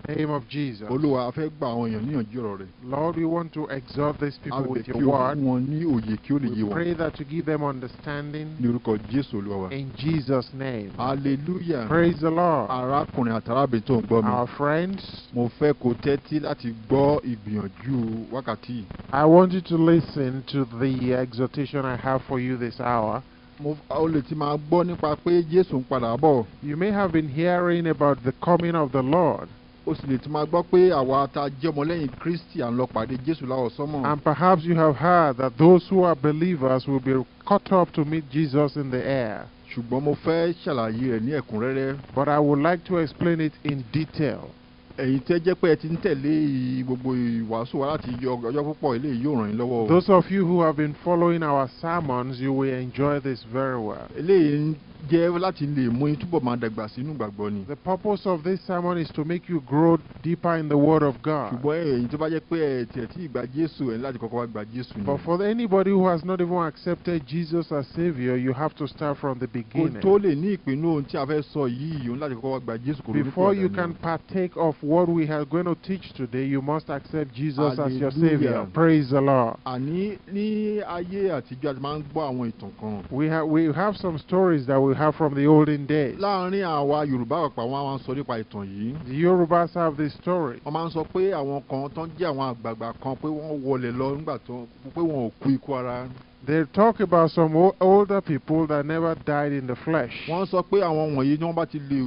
name of Jesus. Olúwa, a fẹ́ gba àwọn èèyàn níyànjú ọ̀rọ̀ rẹ̀. Lord, we want to exhort these people with your A bẹ̀ kí o word. fún wọn ní òye kí ó lè yé We wọn. pray that you give them understanding. Ní orúkọ Jésù Olúwa wa. In Jesus' name. Hallelujah. Praise the Lord. Arákùnrin àtàrábìnrin tó ń gbọ́ mi. Our friends, Mo fẹ́ kó tẹ́tí láti gbọ́ ìgbìyànjú wákàtí. I want you to listen to the exhortation I have for you this hour. O lè ti máa gbọ́ nípa pé Jésù ń padà bọ̀. You may have been hearing about the coming of the Lord. O sì lè ti máa gbọ́ pé àwa tá jẹ́ ọmọlẹ́yìn Kristi à ń lọ pàdé Jésù láwọ̀ sánmọ̀. And perhaps you have heard that those who are believers will be caught up to meet Jesus in the air. Ṣùgbọ́n mo fẹ́ ṣàlàyé rẹ̀ ní ẹ̀kúnrẹ́rẹ́. But I would like to explain it in detail. Ẹ̀yin tẹ́ jẹ́ pé ẹ ti ń tẹ̀lé gbogbo ìwàásù wa láti ọjọ́ púpọ̀, eléyìí yóò ràn yín lọ́wọ́. Those of you who have been following our sermons, you will enjoy this very well. Eléyìí jẹ́ láti lè mú yín túbọ̀ máa dàgbà sínú ìgbàgbọ́ ni. The purpose of this sermon is to make you grow deeper in the Word of God. Ṣùgbọ́n ẹ̀yin tó bá jẹ́ pé ẹ tiẹ̀ tí ìgbà Jésù ẹ̀ láti kọ́kọ́ wá gba Jésù ni. But for anybody who has not even accepted Jesus as Saviour, you have to start from the beginning. Kó tó lè ní ìpinnu ohun tí a fẹ́ sọ yìí, òun láti kọ́kọ́ wá gba Jésù kò ní. Before you can partake of what we are going to teach today, you must accept Jesus as your Saviour. Praise the Lord. Àní ní ayé àtijọ́ àti máa ń gbọ́ àwọn ìtàn kan. We have some stories that we have from the olden days. Láàárín àwa Yorùbá ọ̀pọ̀ àwọn máa ń sọ nípa ìtàn yìí. The Yorubas have this story. Wọ́n máa ń sọ pé àwọn kan tó ń jẹ́ àwọn àgbààgbà kan pé wọ́n wọlé lọ nígbà tó pé wọn ò kú ikú ara. They talk about some older people that never died in the flesh. Wọ́n sọ pé àwọn wọ̀nyí ni wọ́n bá ti lè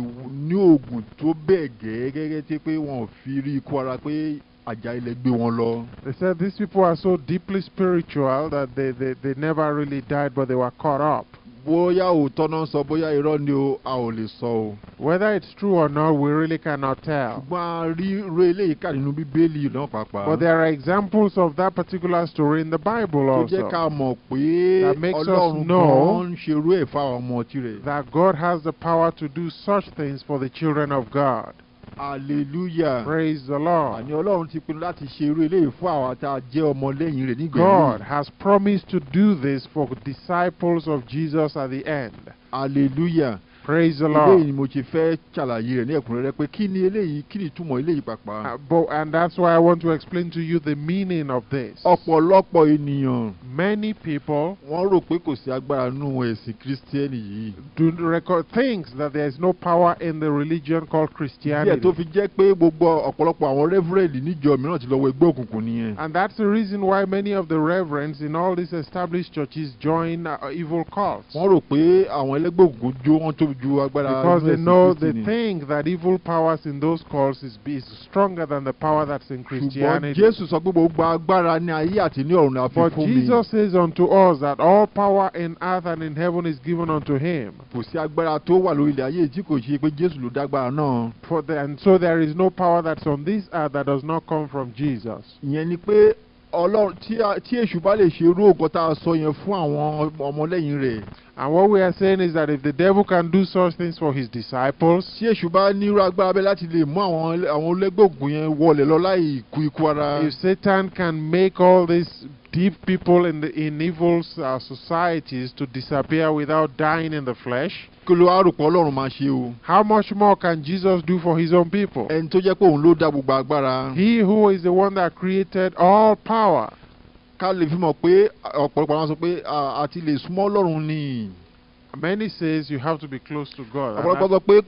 ní oògùn tó bẹ́ẹ̀ gẹ́gẹ́ tí pé wọn ò fi rí ikú ara pé àjà ilẹ̀ gbé wọn lọ. They said these people are so deeply spiritual that they never really died, but they were caught up. Bóyá òótọ́ náà sọ, bóyá irọ́ ni a ò lè sọ o. Whether it's true or not, we really cannot tell. Ṣùgbọ́n a rí irú eléyìí kà nínú Bíbélì náà pàápàá. But there are examples of that particular story in the Bible also. Tó jẹ́ ká mọ̀ pé Ọlọ́run gan ń ṣerú ẹ̀ fáwọn ọmọ tirẹ̀. That God has the power to do such things for the children of God. Hallelujah. Praise the Lord. Àní Ọlọ́run ti pinnu láti ṣe irú eléyìí fún àwọn tá a jẹ́ ọmọlẹ́yìn rẹ̀ nígbẹ̀yìn. God has promised to do this for disciples of Jesus at the end. Hallelujah. Praise the Lord. Eléyìí ni mo ti fẹ́ ṣàlàyé rẹ̀ ní ẹ̀kúnrẹ́rẹ́ pé kí ni eléyìí, kí ni ìtumọ̀ eléyìí pàápàá. And that's why I want to explain to you the meaning of this. Ọ̀pọ̀lọpọ̀ ènìyàn. Many people wọ́n rò pé kò sí agbára nínú ẹ̀sìn Kírísítíẹ́nì yìí. Do record things that there is no power in the religion called Christianity. Díẹ̀ tó fi jẹ́ pé gbogbo ọ̀pọ̀lọpọ̀ àwọn reverend níjọ mìíràn ti lọ wọ ẹgbẹ́ òkùnkùn nìyẹn. And that's the reason why many of the reverends in all these established churches join evil cults. Wọ́n rò pé àwọn ẹlẹ́gbẹ́ òkùnkùn jó wọ́n tóbi ju agbára. Because they think that evil powers in those cults is stronger than the power that's in Christianity. Ṣùgbọ́n Jésù sọ pé gbogbo agbára ní ayé àti ní ọ̀run àfi fún mi. But Jesus says unto us that all power in earth and in heaven is given unto him. Kò sí agbára tó wà lórí ilẹ̀ ayé tí kò ṣe pé Jésù ló dágbára náà. And so there is no power that's on this earth that does not come from Jesus. Ìyẹn ni pé Ọlọ́run tí èṣù bá lè ṣe irú ògo tá a sọ yẹn fún àwọn ọmọlẹ́yìn rẹ̀. And what we are saying is that if the devil can do such things for his disciples, tí èṣù bá ní irú agbára bẹ́ẹ̀ láti lè mú àwọn ẹlẹ́gbẹ́ òkùnkùn yẹn wọlé lọ láì kú ikú ara. If Satan can make all these deep people in evil societies to disappear without dying in the flesh, kí ló wá rò pé Ọlọ́run máa ṣe o? How much more can Jesus do for his own people? Ẹni tó jẹ́ pé òun ló dá gbogbo agbára. He who is the one that created all power. Ká lè fi mọ̀ pé ọ̀pọ̀lọpọ̀ àwọn sọ pé àti lè súnmọ́ Ọlọ́run ni. Many says you have to be close to God. Ọ̀pọ̀lọpọ̀ sọ pé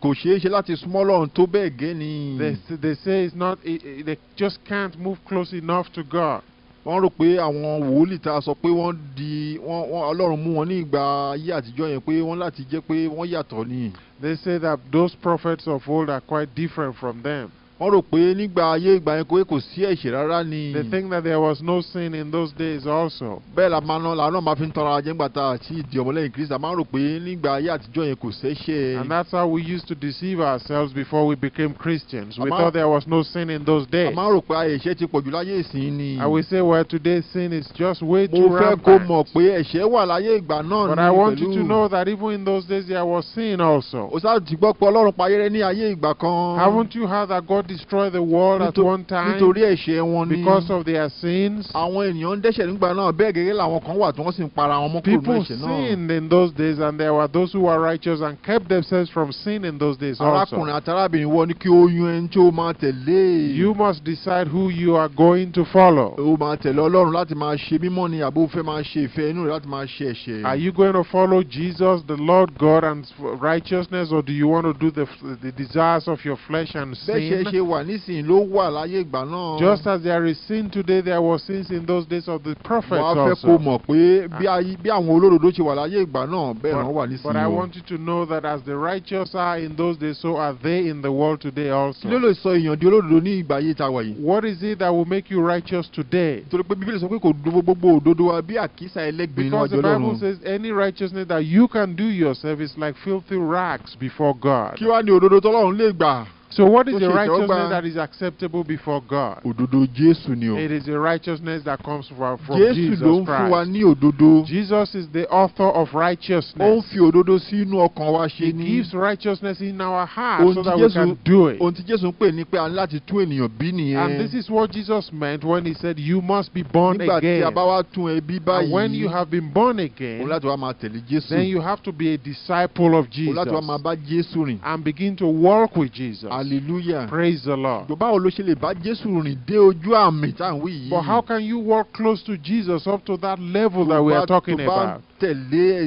kò ṣeé ṣe láti súnmọ́ Ọlọ́run tó bẹ́ẹ̀ gẹ́ ni. They say it's not. They just can't move close enough to God. Wọ́n rò pé àwọn wòlíì tá a sọ pé Ọlọ́run mú wọn ní ìgbà ayé àtijọ́ yẹn pé wọ́n láti jẹ́ pé wọ́n yàtọ̀ ni. They say that those prophets of old are quite different from them. Wọ́n rò pé nígbà ayé ìgbà yẹn kò sí ẹ̀ṣẹ̀ rárá ni. They think that there was no sin in those days also. Bẹ́ẹ̀ làwọn náà máa fi ń tọ́ra ajé ńgbà tá àti ìdí ọmọlẹ́yìn Kristi. A máa ń rò pé nígbà ayé àtijọ́ yẹn kò sẹ́ṣẹ̀. And that's how we used to deceive ourselves before we became Christians. We thought there was no sin in those days. A máa ń rò pé ẹ̀ṣẹ̀ ti pọ̀jù láyé ìsìn ni. And we say, well, today's sin is just way too rampant. Mo fẹ́ kó mọ̀ pé ẹ̀ṣẹ̀ wà láyé ìgbà náà ni. But I want you to know that even in those days there was sin also. O sáà ti gbọ́ pé Ọlọ́run pa ayé rẹ́ ní ayé ìgbà kan. Haven't you heard that God destroy the world at one time nítorí ẹ̀ṣẹ̀ wọn ni. because of their sins. àwọn ènìyàn ń dẹ́ṣẹ̀ nígbà náà bẹ́ẹ̀ gẹ́gẹ́ làwọn kan wà tí wọ́n sì ń para wọn mọ́ kúrò nínú People ẹ̀ṣẹ̀ náà. sinned in those days, and there were those who were righteous and kept themselves from sin in those days also. arákùnrin àti arábìnrin wọ ní kí ó yan ẹni tí ó máa tẹ̀lé. You must decide who you are going to follow. ó máa tẹ̀lé Ọlọ́run láti máa ṣe mímọ́ ni àbó fẹ́ máa ṣe ìfẹ́ inú rẹ̀ láti máa ṣe ẹ̀ṣẹ̀. Are you going to follow Jesus, the Lord God, and righteousness, or do you want to do the desires of your flesh and sin? bẹ́ẹ̀ ṣe wà nísìnyí ló wà láyé ìgbà náà. Just as there is sin today, there was sins in those days of the prophets wàá fẹ́ also. kó mọ̀ pé bí àwọn olódodo ṣe wà láyé ìgbà náà bẹ́ẹ̀ náà wà nísìnyí. But I want you to know that as the righteous are in those days, so are they in the world today also. kí ló lè sọ èèyàn di olódodo ní ìgbà yìí tá a wà yìí? What is it that will make you righteous today? torí pé Bíbélì sọ pé kò dúró gbogbo òdodo wa bí àkísà ẹlẹ́gbin Because níwájú the Bible Ọlọ́run. says any righteousness that you can do yourself is like filthy rags before God. kí wá ní òdodo tọ́lọ́run lè gbà? So what is Tó the ṣe righteousness ìdọ́gba. that is acceptable before God? òdodo Jésù ni o. It is a righteousness that comes from Jésù Jesus ló ń fún wa Christ. ní òdodo. Jesus is the author of ó ń righteousness. fi òdodo sínú ọkàn wa He ṣe ní. gives righteousness in our hearts Ohun so tí that we can do it. ohun tí Jésù ń pè ní pé a ní láti tún ènìyàn bí nìyẹn. And this is what Jesus meant when he said, you must be born nígbà tí a again. bá wá tún ẹbí And when you báyìí, have been born òun again, láti wá máa tẹ̀lé Jésù. then you have to be a disciple of òun láti wá máa Jesus bá Jésù rìn. and begin to walk with Jesus. Hallelujah. Praise the Lord. báwo ló ṣe lè bá Jésù rìn dé ojú àmì tá à ń wí yìí? But how can you walk close to Jesus up to that level that we are talking tó bá about? tẹ̀lé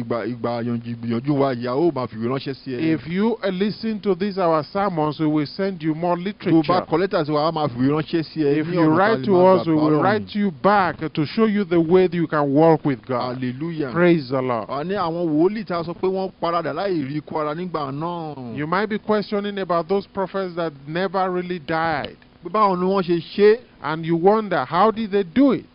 ìgbìyànjú wa ìyàwó máa fìwé ránṣẹ́ sí ẹ. If you listen to these our sermons, we will send you more tó bá literature. kọ lẹ́tà sí wa a máa fìwé ránṣẹ́ sí ẹ. If ní you ọ̀nà tá a write lè to máa us, gbà we bá will Ọlọ́run write to you back to show you the way that you can walk with God. Hallelujah. Praise the Lord. a ní àwọn wòlíì tá a sọ pé wọ́n paradà láì rí ikú ara nígbà náà. You might be questioning about those prophets that never really died. pé báwo ni wọ́n ṣe ṣe? And you wonder, how did they do it?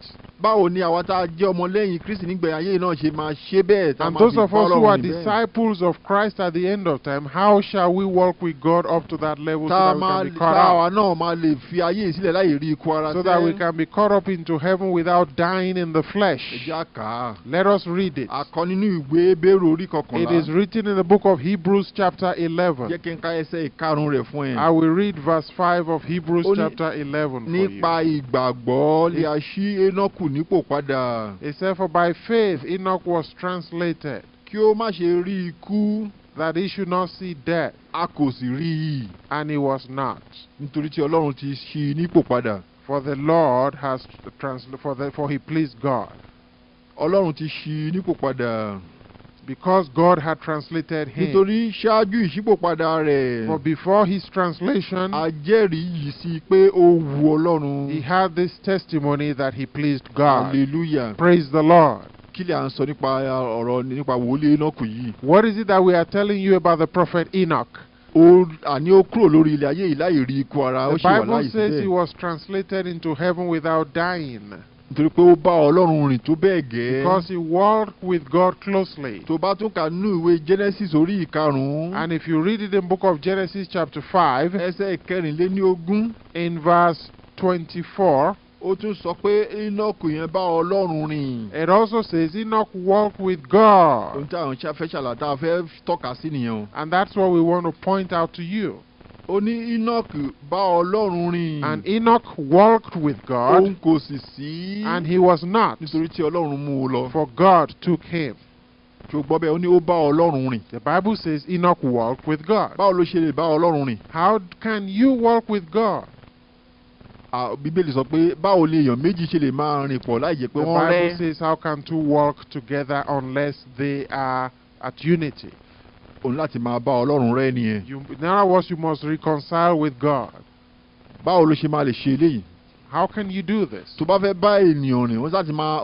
báwo ni àwa tá a jẹ́ ọmọlẹ́yìn Kristi nígbà ayé náà ṣe máa ṣe bẹ́ẹ̀ tá a And máa those fi of bá us who Ọlọ́run are rìn bẹ́ẹ̀? disciples of Christ at the end of time, how shall we walk with God up to that level so tá that we can be caught tá up? àwa náà máa lè fi ayé sílẹ̀ láì rí ikú ara So that we sẹ́. can be caught up into heaven without dying in the ẹ flesh. jẹ́ á kà á. Let us read it. a kọ nínú ìwé Hébérù orí It kọkànlá. is written in the book of Hebrews chapter 11. jẹ́ kí n ká ẹsẹ̀ ìkarùn-ún rẹ̀ fún ẹ. I will read verse 5 of Hebrews Ó ní, chapter 11 for you. nípa ìgbàgbọ́ lè a ṣí Énọ́kù nípò padà. It said, for by faith Enoch was translated, kí ó má ṣe rí ikú. that he should not see death, a kò sì rí i. and he was not. nítorí tí Ọlọ́run ti ṣí i nípò padà. For the Lord has for he pleased God. Ọlọ́run ti ṣí i nípò padà. Because God had translated him. nítorí ṣáájú ìṣípòpadà rẹ̀. For before his translation, a jẹ́rìí yìí sí pé ó wu Ọlọ́run. he had this testimony that he pleased God. Hallelujah. Praise the Lord. kí lè à ń sọ nípa ọ̀rọ̀ nípa wòlíì Énọ́kù yìí? What is it that we are telling you about the prophet Enoch? àní ó kúrò lórí ilẹ̀ ayé yìí láì rí ikú ara. ó The ṣì wà Bible láyé says he síbẹ̀. was translated into heaven without dying. nítorí pé ó bá Ọlọ́run rìn tó bẹ́ẹ̀ gẹ́. Because he walked with God closely. tó bá tún kà nínú ìwé Genesis orí ìkarùn-ún. And if you read it in the book of Genesis chapter 5, ẹsẹ̀ ìkẹrìnléníogún. in verse 24, ó tún sọ pé Énọ́kù yẹn bá Ọlọ́run rìn. it also says Enoch walked with God. ohun tí àwọn fẹ́ ṣàlàyé tá a fẹ́ tọ́ka sí nìyẹn o. And that's what we want to point out to you. ó ní Énọ́kù bá Ọlọ́run rìn. And Enoch walked with God, òun kò sì sí. and he was not, nítorí tí Ọlọ́run mú un lọ. for God took him. tó gbọ́ bẹ́ẹ̀ ó ní ó bá Ọlọ́run rìn. The Bible says Enoch walked with God. báwo ló ṣe lè bá Ọlọ́run rìn? How can you walk with God? Bíbélì sọ pé báwo ni èèyàn méjì ṣe lè máa rìn pọ̀ láì jẹ́ pé The wọ́n Bible rẹ́? says, how can two walk together unless they are at unity? òun láti máa bá Ọlọ́run rẹ́ nìyẹn. In other words, you must reconcile with God. báwo ló ṣe máa lè ṣe eléyìí? How can you do this? tó bá fẹ́ bá ènìyàn rìn ó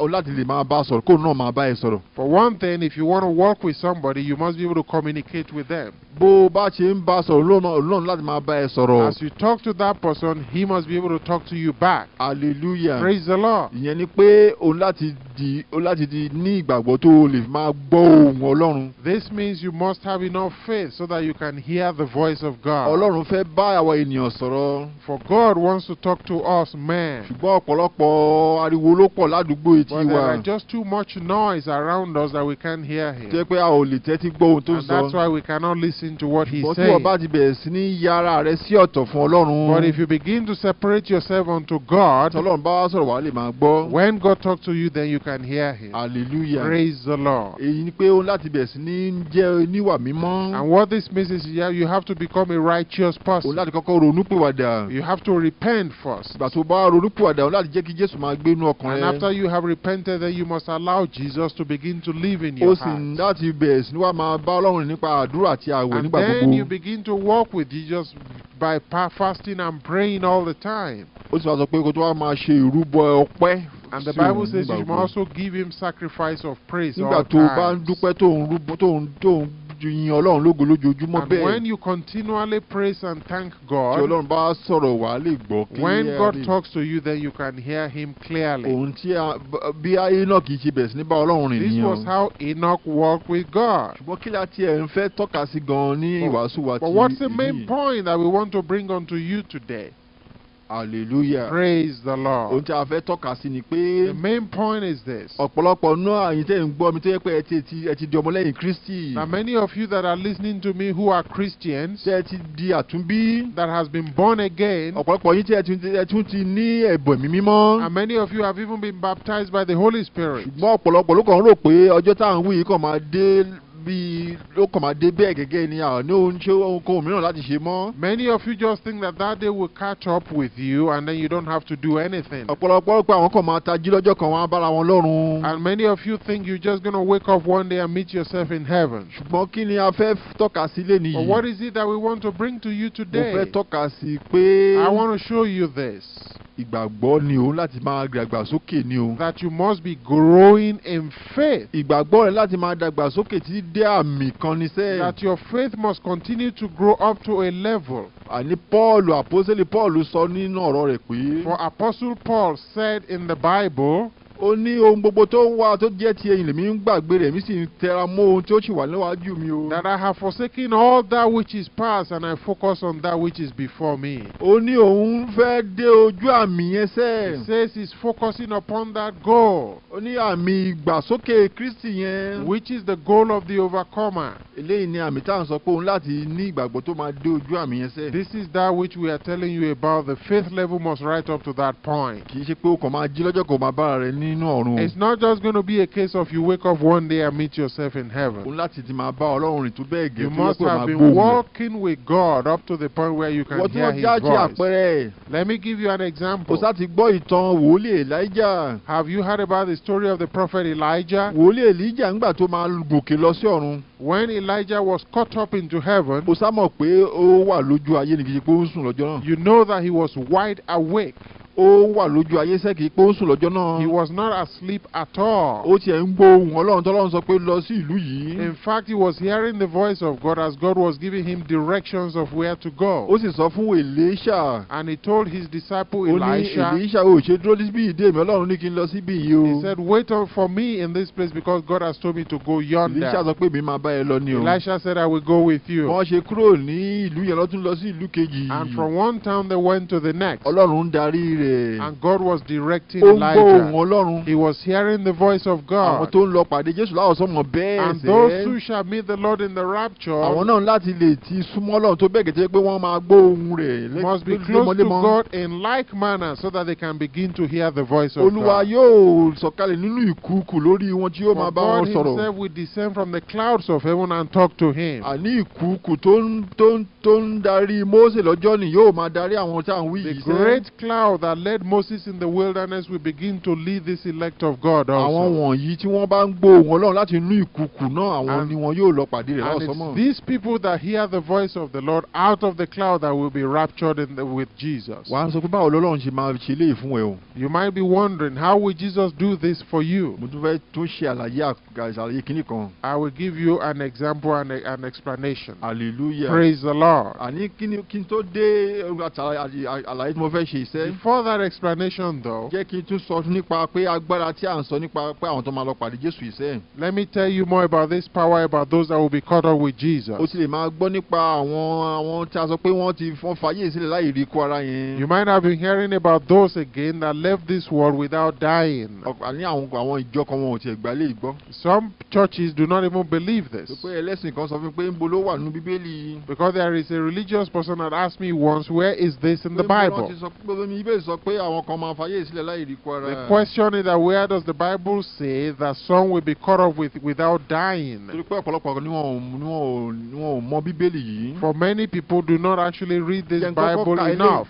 láti lè máa bá a sọ̀rọ̀ kó náà máa bá ẹ sọ̀rọ̀. For one thing, if you want to walk with somebody, you must be able to communicate with them. bó o bá ṣe ń bá a sọ̀rọ̀ lónà láti máa bá ẹ sọ̀rọ̀. As you talk to that person, he must be able to talk to you back. Hallelujah. Praise the Lord. ìyẹn ni pé òun láti ní ìgbàgbọ́ tó lè máa gbọ́ ohùn Ọlọ́run. This means you must have enough faith so that you can hear the voice of God. Ọlọ́run fẹ́ bá àwa ènìyàn sọ̀rọ̀. For God wants to talk to us men. Ṣùgbọ́n ọ̀pọ̀lọpọ̀ ariwo ló pọ̀ ládùúgbò etí wa. But there are just too much noise around us that we can't hear him. Jẹ́ pé a ò lè tẹ́tí gbọ́ ohun tó ń And sọ. that's why we cannot listen to what he's Ṣùgbọ́n tí saying. wọ́n bá ti bẹ̀rẹ̀ sí ní ya ara rẹ sí ọ̀tọ̀ fún Ọlọ́run. But if you begin to separate yourself unto God, Ọlọ́run bá wá sọ̀rọ̀ wá lè máa gbọ́. when God talks to you, then you can hear him. Hallelujah. Praise the Lord. Èyí ni pé ó láti bẹ̀rẹ̀ sí ní jẹ́ oníwà mímọ́. And what this means is you have to become a righteous Ó person. láti kọ́kọ́ ronúpìwàdà. You have to repent first. Ìgbà tó bá ronúpìwàdà ó láti jẹ́ kí Jésù máa gbé inú ọkàn rẹ. And after you have repented, then you must allow Jesus to begin to live in your Ó sì heart. láti bẹ̀rẹ̀ sí ní wá máa bá Ọlọ́run nípa àdúrà àti àwẹ̀ And nígbà then you gbogbo. begin to walk with Jesus by fasting and praying all the time. Ó sì wá sọ pé kó tó wá máa ṣe ìrúbọ ọpẹ́. And the sí òun Bible says nígbà you gbogbo. must also give him sacrifice of praise Nígbà all tó bá ń times. dúpẹ́ tó ń rúbọ tó ń yin Ọlọ́run lógo lójoojúmọ́ And bẹ́ẹ̀. when you continually praise and thank Tí God, Ọlọ́run bá sọ̀rọ̀ wá lè gbọ́ kí when God talks to you, then you can hear him clearly. Òun tí bí ayé náà kì í ṣe bẹ̀rẹ̀ sí ní bá Ọlọ́run rìn This was nìyẹn. how Enoch walked with God. Ṣùgbọ́n kí la tiẹ̀ ń fẹ́ tọ́ka sí gan-an ní ìwàásù wa ti But what's the èyí? main point that we want to bring onto you today? Hallelujah. Praise the Ohun Lord. tí a fẹ́ tọ́ka sí ni pé The main point is this. ọ̀pọ̀lọpọ̀ náà àyìn tẹ́ ń gbọ́ mi tó yẹ pé ẹ ti di ọmọlẹ́yìn Kristi. Now, many of you that are listening to me who are Christians, Tẹ́ ẹ ti di àtúnbí. that has been born again, Ọ̀pọ̀lọpọ̀ yín tí ẹ tún ti ní ẹ̀bùn ẹ̀mí mímọ́. and many of you have even been baptized by the Holy Spirit. Ṣùgbọ́n ọ̀pọ̀lọpọ̀ ló kàn ń rò pé ọjọ́ táwọn wí yìí kàn máa dé bí ló kàn máa dé bẹ́ẹ̀ gẹ́gẹ́ ni àwọn ní ohun ṣé ohun mìíràn láti ṣe mọ́. Many of you just think that day will catch up with you and then you don't have to do anything. Ọ̀pọ̀lọpọ̀ pé àwọn kàn máa tají lọ́jọ́ kan wọ́n á bára wọn lọ́run. And many of you think you're just going to wake up one day and meet yourself in heaven. Ṣùgbọ́n kí ni a fẹ́ tọ́ka sí lénìí? But what is it that we want to bring to you Mo fẹ́ today? tọ́ka sí pé I want to show you this. ìgbàgbọ́ ni o láti máa dàgbàsókè ni o. That you must be growing in faith. Ìgbàgbọ́ rẹ láti máa dàgbàsókè títí dé àmì kan ní sẹ́ẹ̀. That your faith must continue to grow up to a level. Àní Pọ́ọ̀lù àpọ́sítélì Pọ́ọ̀lù sọ nínú ọ̀rọ̀ rẹ̀ pé. For Apostle Paul said in the Bible, Ó ní ohun gbogbo tó wà tó jẹ́ ti ẹ̀yìn lèmi ń gbàgbé rẹ̀ mi sì ń tẹra mọ́ ohun tí ó sì wà níwájú mi o. that I have forsaken all that which is past and I focus on that which is before me. Ó ní òun fẹ́ dé ojú àmì yẹn sẹ́ẹ̀. He says he's focusing upon that goal, Ó ní àmì ìgbàsókè Kristi yẹn. which is the goal of the overcomer. Eléyìí ni àmì tá à ń sọ pé òun láti ní ìgbàgbọ́ tó máa dé ojú àmì yẹn sẹ́ẹ̀. This is that which we are telling you about. The faith level must right up to that point. Kì í ṣe pé ó kàn máa jí lọ́jọ́ kan máa bára rẹ̀ nínú ọ̀run. It's not just going to be a case of you wake up one day and meet yourself in heaven. Òun láti ti máa bá Ọlọ́run rìn tó bẹ́ẹ̀ gẹ́ You tó yẹ must pé ó máa have been gbóhùn rẹ̀. walking with God up to the point where you can Wọ́n tí hear wọ́n his jáde voice. àpẹẹrẹ. Let me give you an Kò example. sá ti gbọ́ ìtàn wòlíì Elijah. Have you heard about the story of the prophet Elijah? Wòlíì Elijah ńgbà tó máa gòkè lọ sí ọ̀run. When Elijah was caught up into heaven, Kò sá mọ̀ pé ó wà lójú ayé ni kì í ṣe pé ó ń sùn lọ́jọ́ náà. you know that he was wide awake. Ó wà lójú ayé sẹ́ kì í pé ó ń sùn lọ́jọ́ He náà. was not asleep at all. Ó tiẹ̀ ń gbọ́ ohùn Ọlọ́run tọ́lọ́run sọ pé lọ sí ìlú yìí. In fact, he was hearing the voice of God as God was giving him directions of where to Ó go. sì sọ fún Èlíṣà. And he told his disciple Ó ní Elisha, Èlíṣà ò ṣe dúró síbí ìdè mi Ọlọ́run ní kí n lọ síbí yìí o. he said, wait for me in this place because God has told me to go Èlíṣà yonder. sọ pé mi máa bá ẹ lọ ni o. Elisha said, I will go with you. Wọ́n ṣe kúrò ní ìlú yẹn lọ́tún lọ sí ìlú kejì. And from one town they went to the next. Ọlọ́run ń darí rẹ̀. And God was directing Ó ń gbọ́ ohùn Elijah. Ọlọ́run. He was hearing the voice of Àwọn God. tó ń lọ pàdé Jésù láwọ̀sán mọ̀ bẹ́ẹ̀ And those sẹ́. who shall meet the Lord in the rapture Àwọn náà láti lè ti súnmọ́ Ọlọ́run tó bẹ́ẹ̀ gẹ́gẹ́ pé wọ́n máa gbọ́ ohùn rẹ̀ must be close to God in like manner so that they can begin to hear the voice of Olúwa God. yóò sọ̀kalẹ̀ nínú ìkùùkù lórí wọn tí yóò máa For bá wọn God sọ̀rọ̀. himself will descend from the clouds of heaven and talk to him. Àní ìkùùkù tó ń darí Mósè lọ́jọ́ ni yóò máa darí àwọn tá à ń wí The yìí sẹ́. great cloud that led Moses in the wilderness will begin to lead this elect of God Àwọn also. wọ̀nyí tí wọ́n bá ń gbọ́ ohùn Ọlọ́run láti inú ìkùùkù náà àwọn And- ni wọn yóò lọ pàdé rẹ̀ And láwọ̀sán it's mọ̀. these people that hear the voice of the Lord out of the cloud that will be raptured with Jesus. Wàá sọ pé báwo lọ́lọ́run ṣe máa ṣe léyìí fún ẹ o. You might be wondering, how will Jesus do this for you? Mo tún fẹ́ tún ṣe àlàyé kìíní kan. I will give you an example and an explanation. Hallelujah. Praise the Lord. Àní kí n tó dé àlàyé tí mo fẹ́ ṣe iṣẹ́. Before all that explanation though, jẹ́ kí n tún sọ nípa pé agbára tí à ń sọ nípa pé àwọn tó máa lọ pàdé Jésù ìṣe. let me tell you more about this power about those that will be caught up with Jesus. O ti lè máa gbọ́ nípa àwọn tí a sọ pé wọ́n fàyè sílẹ̀ láì rí ikú ara yẹn. You might have been hearing about those again that left this world without dying. Ní àwọn ìjọ kan wọn ò tiẹ̀ gbà lè gbọ́. Some churches do not even believe this. Pé ẹlẹ́sìn kan sọ fún mi pé ńbo ló wà nínú Bíbélì. Because there is a religious person that asked me once, where is this in the Bible? The question is that where does the Bible say that some will be caught up without dying? For many people do not actually read this Bible enough.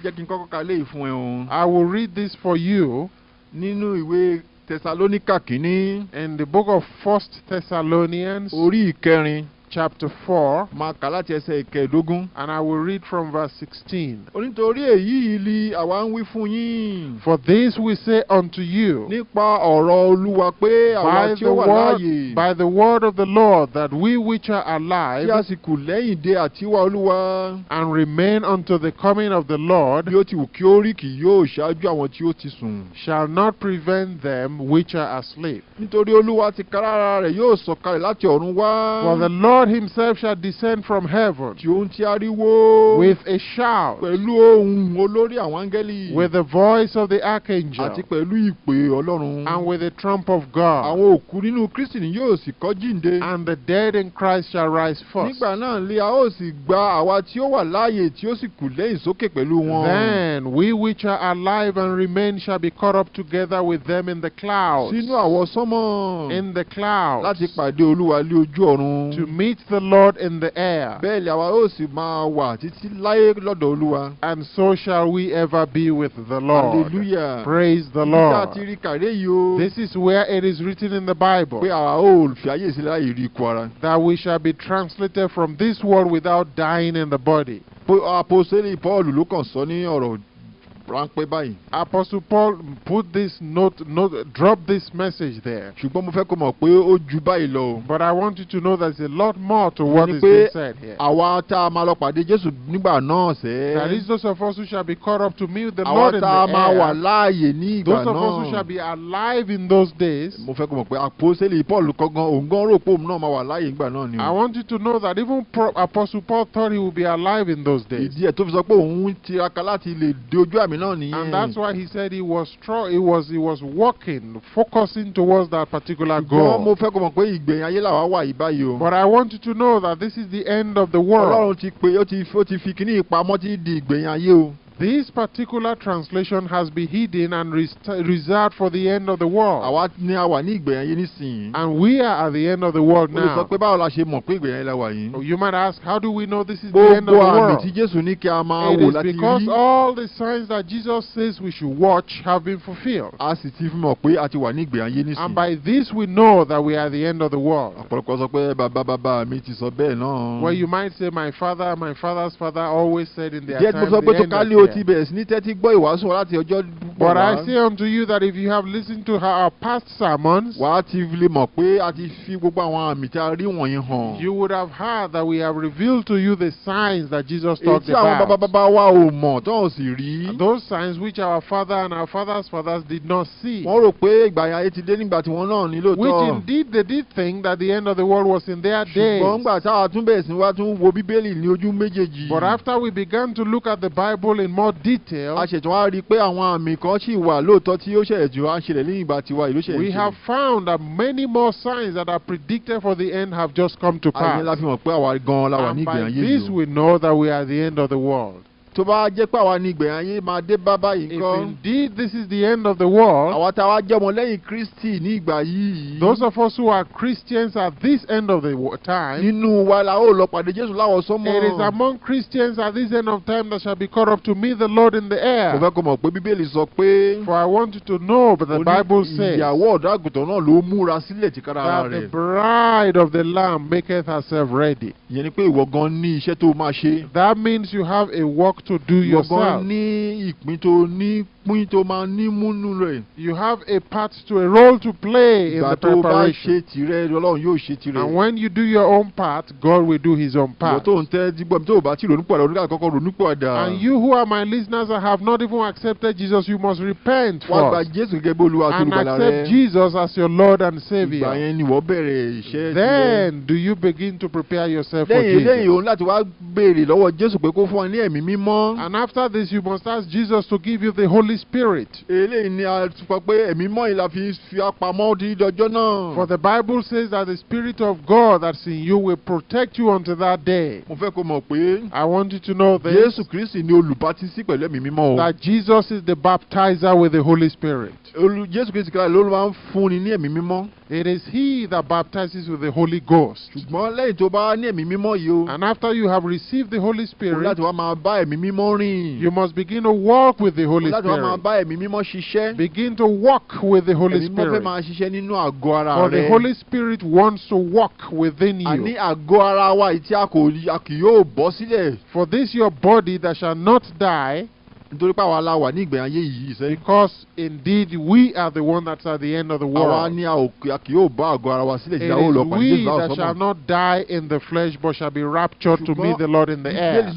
I will read this for you in the book of 1 Thessalonians chapter 4, and I will read from verse 16. For this we say unto you, by the word of the Lord, that we which are alive and remain unto the coming of the Lord shall not prevent them which are asleep. For the Lord himself shall descend from heaven with a shout, with the voice of the archangel, and with the trump of God, and the dead in Christ shall rise first. Then we which are alive and remain shall be caught up together with them in the clouds, to meet the Lord in the air, and so shall we ever be with the Lord. Hallelujah. Praise the Lord. This is where it is written in the Bible that we shall be translated from this world without dying in the body. Apostle Paul put this drop this message there. But I want you to know there's a lot more to what is being said here. That is, those of us who shall be caught up to meet the Lord in the air, those of us who shall be alive in those days. I want you to know that even Apostle Paul thought he would be alive in those days. And that's why he said he was walking, focusing towards that particular goal. But I want you to know that this is the end of the world. This particular translation has been hidden and reserved for the end of the world. And we are at the end of the world now. You might ask, how do we know this is the end of the world? It is because all the signs that Jesus says we should watch have been fulfilled. And by this we know that we are at the end of the world. Well, you might say, my father and my father's father always said in their time, the end is here. But I say unto you that if you have listened to our past sermons, you would have heard that we have revealed to you the signs that Jesus talked about. Those signs which our father and our father's fathers did not see. Which indeed they did think that the end of the world was in their days. But after we began to look at the Bible in more detail, we have found that many more signs that are predicted for the end have just come to pass. And by this we know that we are at the end of the world. If indeed this is the end of the world, those of us who are Christians at this end of the time, it is among Christians at this end of time that shall be caught up to meet the Lord in the air. For I want you to know, but the Bible says that the bride of the Lamb maketh herself ready. That means you have a work work to do yourself. You have a part to a role to play in the preparation. And when you do your own part, God will do his own part. And you who are my listeners and have not even accepted Jesus, you must repent first and accept Jesus as your Lord and Savior. Then do you begin to prepare yourself for Jesus. And after this, you must ask Jesus to give you the Holy Spirit. For the Bible says that the Spirit of God that's in you will protect you until that day. I want you to know this, that Jesus is the baptizer with the Holy Spirit. It is he that baptizes with the Holy Ghost. And after you have received the Holy Spirit, you must begin to walk with the Holy Spirit. Begin to walk with the Holy Spirit. For the Holy Spirit wants to walk within you. For this your body that shall not die, because indeed we are the one that's at the end of the world. It is we that shall not die in the flesh, but shall be raptured to meet the Lord in the air. But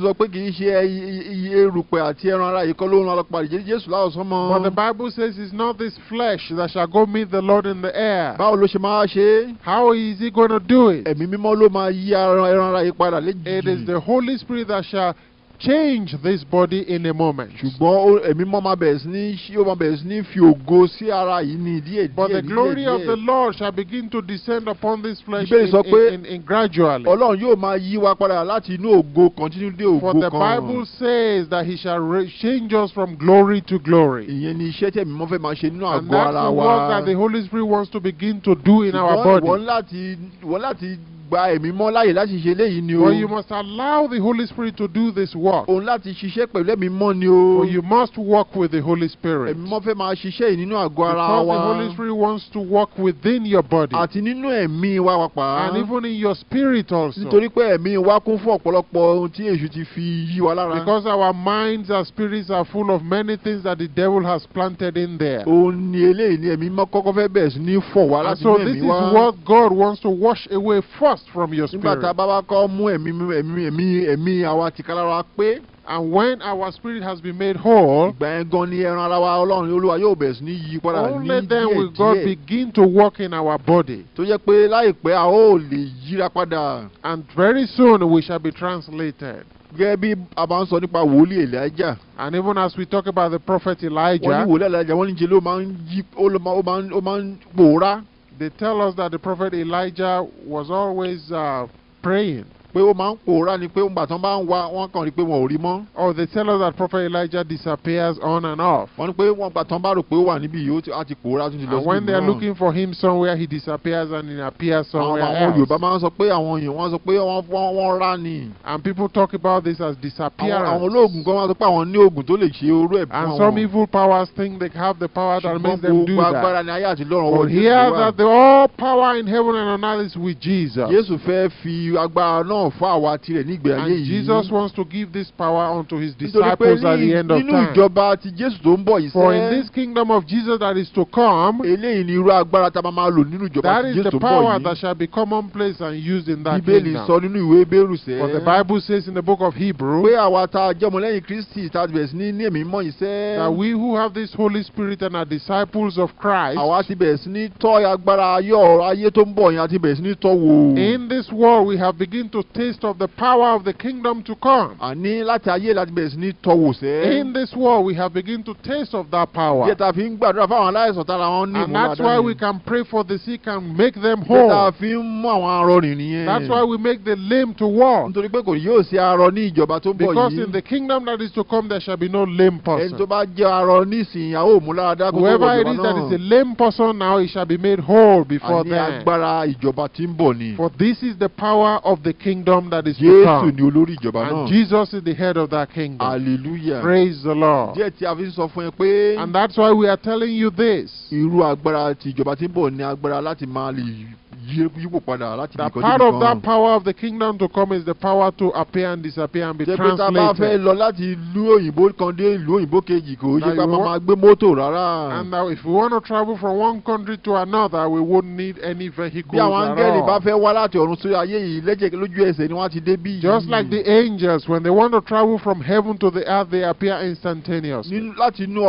the Bible says it's not this flesh that shall go meet the Lord in the air. How is he going to do it? It is the Holy Spirit that shall change this body in a moment. But the glory of the Lord shall begin to descend upon this flesh in gradually. For the Bible says that he shall change us from glory to glory. And that's the work that the Holy Spirit wants to begin to do in our body. But you must allow the Holy Spirit to do this work. For you must walk with the Holy Spirit. Because the Holy Spirit wants to walk within your body. And even in your spirit also. Because our minds and spirits are full of many things that the devil has planted in there. And so this is what God wants to wash away first from your spirit. And when our spirit has been made whole, only then will God begin to work in our body. And very soon we shall be translated. And even as we talk about the prophet Elijah, they tell us that the prophet Elijah was always praying. Or they tell us that prophet Elijah disappears on and off. And when they are looking for him somewhere, he disappears and he appears somewhere else. And people talk about this as disappearance. And some evil powers think they have the power that makes them do that. But here that all power in heaven and on earth is with Jesus. And Jesus wants to give this power unto his disciples at the end of time. For in this kingdom of Jesus that is to come, that is the power that shall be commonplace and used in that kingdom. For the Bible says in the book of Hebrews that we who have this Holy Spirit and are disciples of Christ, in this world we have begun to taste of the power of the kingdom to come. In this world we have begun to taste of that power. And that's why we can pray for the sick and make them whole. That's why we make the lame to walk. Because in the kingdom that is to come there shall be no lame person. Whoever it is that is a lame person now, he shall be made whole before them. For this is the power of the kingdom that is to come. And Jesus is the head of that kingdom. Hallelujah. Praise the Lord. And that's why we are telling you this. yípo padà láti The part of that power of the kingdom to come is the power to appear and disappear and be translated. bá fẹ́ lọ láti ìlú òyìnbó kan dé ìlú òyìnbó kejì kò yẹ ká máa gbé mọ́tò rárá. And now if we want to travel from one country to another, we wouldn't need any vehicles bí àwọn áńgẹ́lì bá fẹ́ wá láti ọ̀run sí ayé yìí lójú ẹsẹ̀ ni wọ́n ti dé bí. Just like the angels, when they want to travel from heaven to the earth, they appear instantaneously. láti inú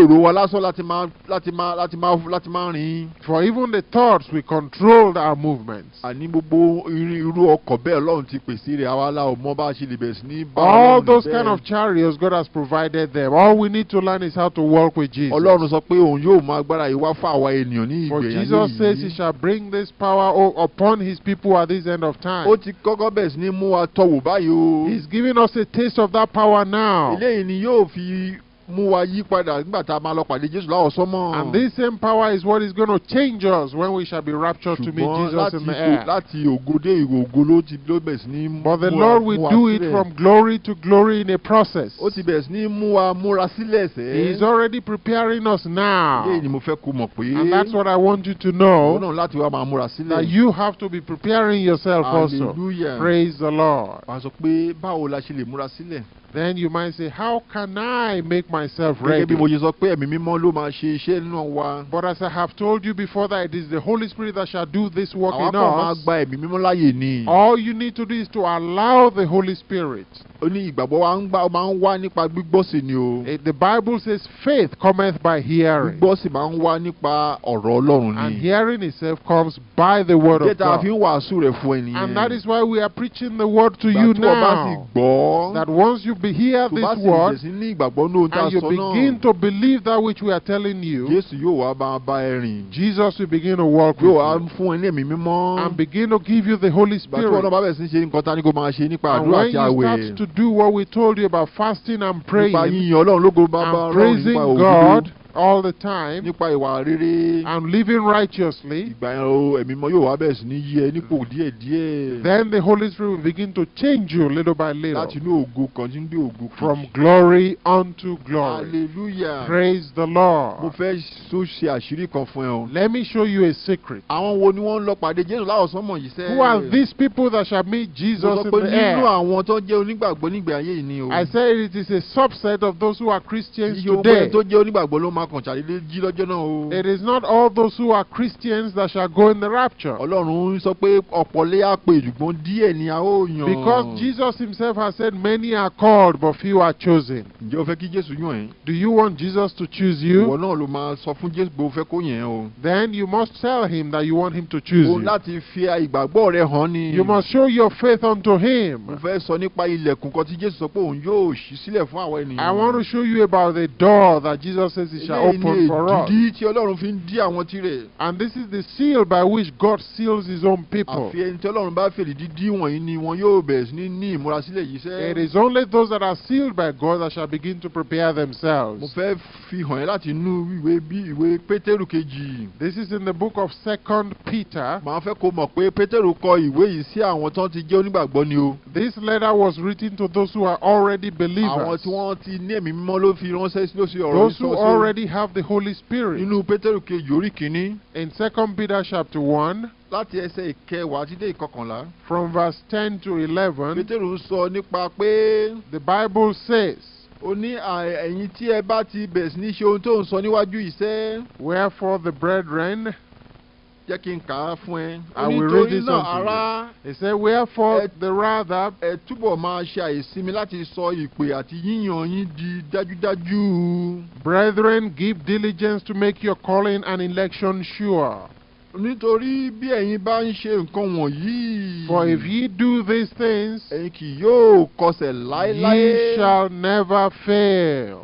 èrò wa lásán láti máa rìn. For even the thoughts, we controlled our movements. àní gbogbo irú ọkọ̀ bẹ́ẹ̀ Ọlọ́run ti pèsè rẹ̀ àwa la ò mọ bá a ṣe lè bẹ̀rẹ̀ sí ní bá Ọlọ́run bẹ́ẹ̀. All those kind of chariots, God has provided them. All we need to learn is how to walk with Jesus. Ọlọ́run sọ pé òun yóò mú agbára yìí wá fún àwa ènìyàn ní ìgbẹ̀yìn ayé yìí. For Jesus says he shall bring this power upon his people at this end of time. ó ti kọ́kọ́ bẹ̀rẹ̀ sí ní mú wa tọ̀wò báyìí o. He's giving us a taste of that power now. eléyìí ni yóò fi mú wa yí padà nígbà tá a máa lọ pàdé Jésù láwọ̀ sọ́mọ̀. And this same power is what is going to change us when we shall be raptured to meet Jesus in the air. láti ògo dé ògo ló bẹ̀rẹ̀ sí ní mú wa. But the Lord will do it from glory to glory in a process. ó ti bẹ̀rẹ̀ sí ní mú wa múra sílẹ̀ sẹ́. He is already preparing us now. eléyìí ni mo fẹ́ kó mọ̀ pé. And that's what I want you to know. náà láti wá máa múra sílẹ̀. That you have to be preparing yourself also. Hallelujah. Praise the Lord. wàá sọ pé báwo la ṣe lè múra sílẹ̀. Then you might say, how can I make myself ready? gẹ́gẹ́ bí mo ṣe sọ pé ẹ̀mí mímọ́ ló máa ṣe iṣẹ́ nínú wa. But as I have told you before, that it is the Holy Spirit that shall do this work in àwa kàn máa us. gba ẹ̀mí mímọ́ láàyè ni. All you need to do is to allow the Holy Spirit. ó ní ìgbàgbọ́ wa máa ń wá nípa gbígbọ́ sí ni o. The Bible says faith cometh by hearing. gbígbọ́ sì máa ń wá nípa ọ̀rọ̀ Ọlọ́run ni. And hearing itself comes by the word of jẹ́ta fi ń God. wàásù rẹ̀ fún ẹnìyẹn. And that is why we are preaching the word to you tí wọ́n bá sì now. gbọ́. That once you hear this word, ní ìgbàgbọ́ ní ohun tá a and you sọ náà. begin to believe that which we are telling you, Jésù yóò wá bá ẹ rìn. Jesus will begin to walk with yóò wá you fún ẹ ní ẹ̀mí mímọ́. and begin to give you the Holy ìgbà tí wọn náà Spirit. bá bẹ̀rẹ̀ sí ní ṣe nǹkan tá ní kó máa ṣe nípa And àdúrà when àti you àwẹ̀. start to do what we told you about fasting and nípa praying yíyan Ọlọ́run lógo bàbá and Ọlọ́run praising nípa òdodo. God all the time nípa ìwà rere. and living righteously, ìgbà yẹn o ẹ̀mí mímọ́ yóò wá bẹ̀rẹ̀ sí ní yí ẹ nípò díẹ̀díẹ̀. then the Holy Spirit will begin to change you little by little láti inú ògo kan sí inú ògo kejì. from glory unto glory. Hallelujah. Praise the mo Lord. fẹ́ ṣe àṣírí kan fún ẹ o. Let me show you a secret. àwọn wo ni wọ́n ń lọ pàdé Jésù láwọ̀ sánmọ̀ yìí sẹ́. Who are these people that shall meet Jesus mo sọ in pé the nínú air? àwọn tó jẹ́ onígbàgbọ́ nígbà ayé yìí ni o. I said it is a subset of those who are Christians iye owó today. ẹ tó jẹ́ onígbàgbọ́ ló máa kàn ṣàdédé jí lọ́jọ́ náà o. It is not all those who are Christians that shall go in the rapture. Ọlọ́run sọ pé ọ̀pọ̀ lé á pè ṣùgbọ́n díẹ̀ ni a ó yàn. Because Jesus himself has said many are called but few are chosen. ǹjẹ́ o fẹ́ kí Jésù yàn ẹ́? Do you want Jesus to choose ìwọ you? náà ló máa sọ fún Jésù pé o fẹ́ kó yàn ẹ́ o. Then you must tell him that you want him to choose o you. láti fi ìgbàgbọ́ rẹ hàn ni. You must show your faith unto him. mo fẹ́ sọ nípa ilẹ̀kùn kan tí Jésù sọ pé òun yóò ṣí sílẹ̀ fún àwọn ènìyàn. I want to show you about the door that Jesus says he shall open for us. ìdí tí Ọlọ́run fi ń dí àwọn tirẹ̀. And this is the seal by which God seals his own people. àfi ẹni tí Ọlọ́run bá fèrè dídí wọ̀nyí ni wọn yóò bẹ̀rẹ̀ sí ní ìmúrasílẹ̀ yìí sẹ́. It is only those that are sealed by God that shall begin to prepare themselves. mo fẹ́ fi hàn ẹ́ láti inú ìwé Pétérù kejì. This is in the book of 2 Peter. màá fẹ́ kó mọ̀ pé Pétérù kọ ìwé yìí sí àwọn tó ti jẹ́ onígbàgbọ́ ni o. This letter was written to those who are already àwọn believers. tí wọ́n ti ní ẹ̀mí mímọ́ ló fi ránṣẹ́ ló sí ọ̀rọ̀ Those who already have the Holy Spirit. nínú Pétérù kejì orí kìíní. In 2 Peter chapter 1, láti ẹsẹ̀ ìkẹwàá títí ìkọkànlá. from verse 10 to 11, Pétérù sọ nípa pé. the Bible says, ó ní ẹ̀yin tí ẹ bá ti bẹ̀rẹ̀ sí ní ṣe ohun tó ń sọ níwájú ìṣe. wherefore the brethren, jẹ́ kí n kà á fún ẹ. I will read this náà unto ará. you. He said, wherefore the rather, ẹ túbọ̀ máa ṣe àìsinmi láti sọ ìpè àti yíyàn yín di dájúdájú. brethren, give diligence to make your calling and election sure. nítorí bí ẹ̀yin bá ń ṣe nǹkan wọ̀nyí. For if ye do these things, ẹ̀yin kì yóò kọsẹ̀ láéláé. ye shall never fail.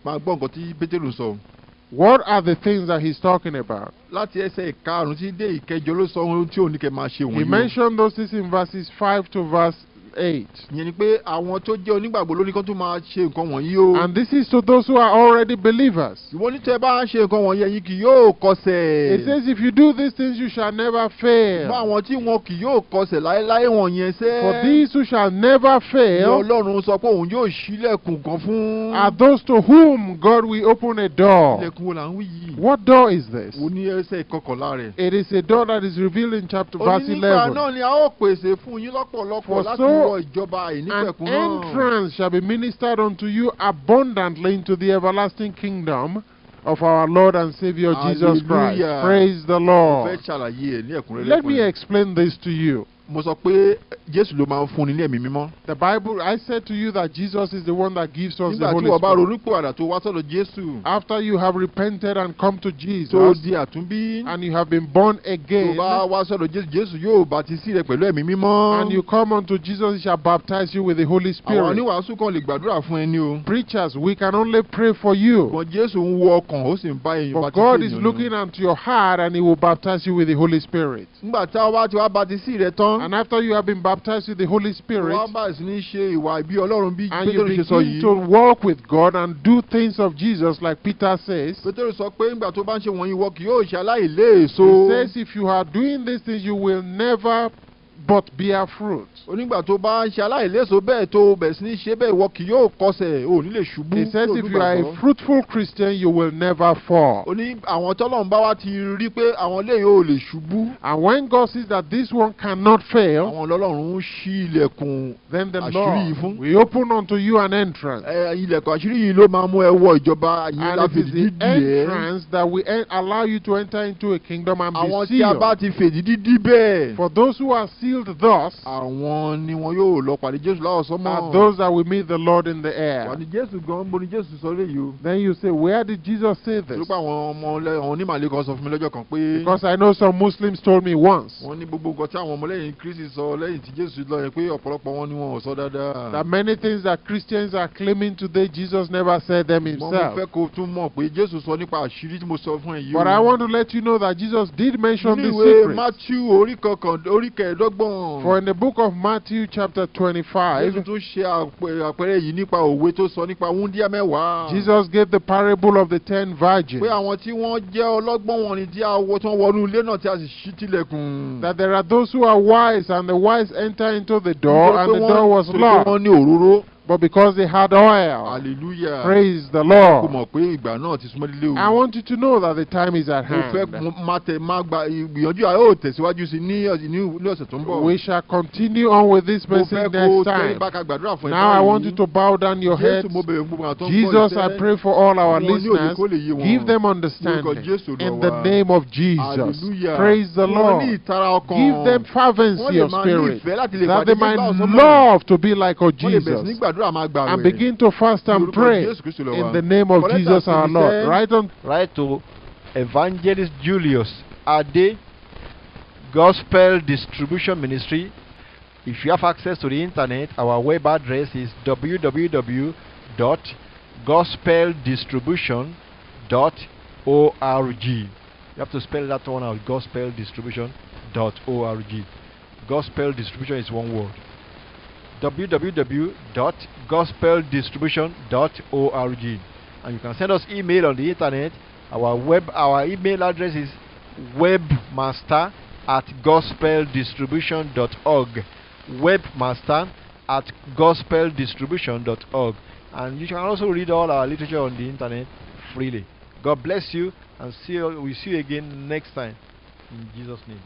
máa gbọ́ nǹkan tí Pétérù sọ. What are the things that he's talking about? láti ẹsẹ̀ ìkarùn-ún tí dé ìkẹjọ ló sọ ohun tí òun ní kẹ́ máa ṣe wọ̀nyí. He mentioned those things in verses 5 to verse 8. Ìyẹn ni pé àwọn tó jẹ́ onígbàgbọ́ ló ní kán tó máa ṣe nǹkan wọ̀nyí o. And this is to those who are already believers. Ìwọ ní tẹ́ bá ń ṣe nǹkan wọ̀nyí ẹ̀yin kì yóò kọsẹ̀. It says if you do these things you shall never fail. Fún àwọn tí wọn kì yóò kọsẹ̀ láéláé wọ̀nyẹn sẹ́. For these who shall never fail. Ọlọ́run sọ pé òun yóò ṣílẹ̀kùn kan fún. Are those to whom God will open a door. Ilẹ̀kùn wo là ń wí yìí? What door is this? Ó ní ẹsẹ̀ ìkọkànlá rẹ̀. It is a door that is revealed in chapter verse 11. Onígbà náà ni a ó pèsè fún yín lọ́pọ̀lọpọ̀ láti wọ ìjọba àìnípẹ̀kun náà. An entrance shall be ministered unto you abundantly into the everlasting kingdom of our Lord and Saviour Jesus Christ. Praise the Lord. Let me explain this to you. Mo sọ pé Jésù ló máa ń fún ni ní ẹ̀mí mímọ́. The Bible, I said to you that Jesus is the one that gives us the Holy Spirit. Nígbà tí wọ́n bá ronúpìwàdà tó wá sọ́dọ̀ Jésù. After you have repented and come to Jesus. Tó di àtúnbí. And you have been born again. Tó bá wá sọ́dọ̀ Jésù, Jésù yóò baptisi rẹ pẹ̀lú ẹ̀mí mímọ́. And you come unto Jesus, He shall baptize you with the Holy Spirit. Àwọn oníwàásù kan lè gbàdúrà fún ẹni o. Preachers, we can only pray for you. But Jésù ń wo ọkàn, ó sì ń bá èèyàn baptisi. But God is looking into your heart and He will baptize you with the Holy Spirit. Nígbà tí a bá ti wá baptisi rẹ tán. And after you have been baptized with the Holy Spirit, and you begin to walk with God and do things of Jesus like Peter says. He says if you are doing these things you will never but bear fruit. He says if you are a fruitful Christian you will never fall. And when God sees that this one cannot fail, then the Lord will open unto you an entrance. And it is the entrance that will allow you to enter into a kingdom and be sealed. For those who are sealed thus are those that will meet the Lord in the air. Then you say, where did Jesus say this? Because I know some Muslims told me once that many things that Christians are claiming today, Jesus never said them himself. But I want to let you know that Jesus did mention this secret. For in the book of Matthew chapter 25, Jesus gave the parable of the 10 virgins. That there are those who are wise, and the wise enter into the door, and the door was locked. But because they had oil. Hallelujah. Praise the Lord. I want you to know that the time is at hand. We shall continue on with this message next time. Now I want you to bow down your heads. Jesus, I pray for all our listeners. Give them understanding. In the name of Jesus. Praise the Lord. Give them fervency of spirit, that they might love to be like our Jesus. And begin to fast and pray in the name of Jesus our Lord. Write to Evangelist Julius Ade, Gospel Distribution Ministry. If you have access to the internet, our web address is www.gospeldistribution.org. You have to spell that one out, gospeldistribution.org. Gospel distribution is one word. www.gospeldistribution.org. And you can send us email on the internet. Our email address is webmaster@gospeldistribution.org. webmaster@gospeldistribution.org. And you can also read all our literature on the internet freely. God bless you, and we'll see you again next time. In Jesus' name.